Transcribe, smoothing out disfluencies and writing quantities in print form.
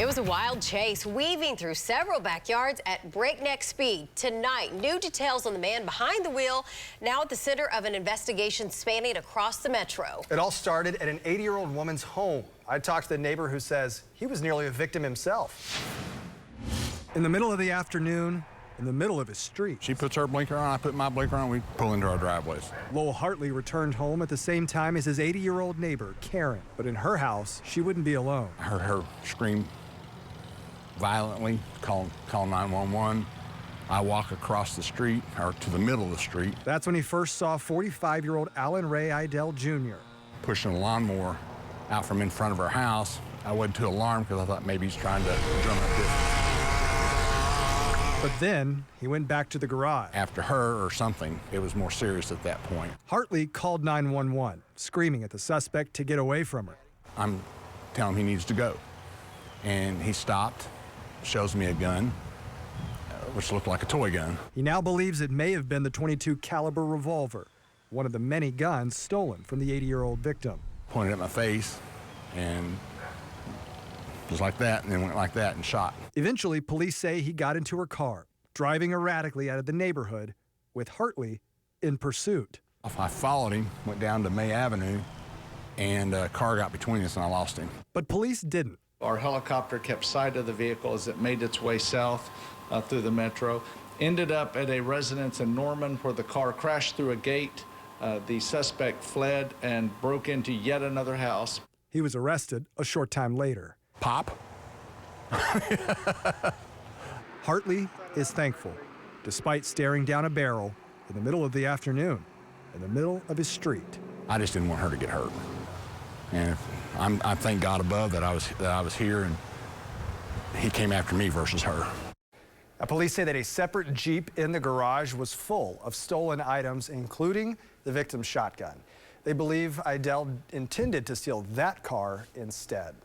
was a wild chase, weaving through several backyards at breakneck speed. Tonight, new details on the man behind the wheel, now at the center of an investigation spanning across the metro. It all started at an 80-year-old woman's home. I talked to the neighbor who says he was nearly a victim himself. In the middle of the afternoon, in the middle of his street. She puts her blinker on, I put my blinker on, we pull into our driveways. Lowell Hartley returned home at the same time as his 80-year-old neighbor, Karen. But in her house, she wouldn't be alone. I heard her scream violently, call 911. I walk across the street, or to the middle of the street. That's when he first saw 45-year-old Alan Ray Idell Jr. pushing a lawnmower out from in front of our house. I wasn't too alarmed because I thought maybe he's trying to drum up distance. But then he went back to the garage. After her or something, it was more serious at that point. Hartley called 911, screaming at the suspect to get away from her. I'm telling him he needs to go. And he stopped, shows me a gun, which looked like a toy gun. He now believes it may have been the .22 caliber revolver, one of the many guns stolen from the 80-year-old victim. Pointed at my face and just like that, and then went like that and shot. Eventually, police say he got into her car, driving erratically out of the neighborhood, with Hartley in pursuit. I followed him, went down to May Avenue, and a car got between us and I lost him. But police didn't. Our helicopter kept sight of the vehicle as it made its way south through the metro. Ended up at a residence in Norman where the car crashed through a gate. The suspect fled and broke into yet another house. He was arrested a short time later. Pop. Hartley is thankful, despite staring down a barrel in the middle of the afternoon, in the middle of his street. I just didn't want her to get hurt. And I thank God above that I was here and he came after me versus her. Now, police say that a separate Jeep in the garage was full of stolen items, including the victim's shotgun. They believe Idell intended to steal that car instead.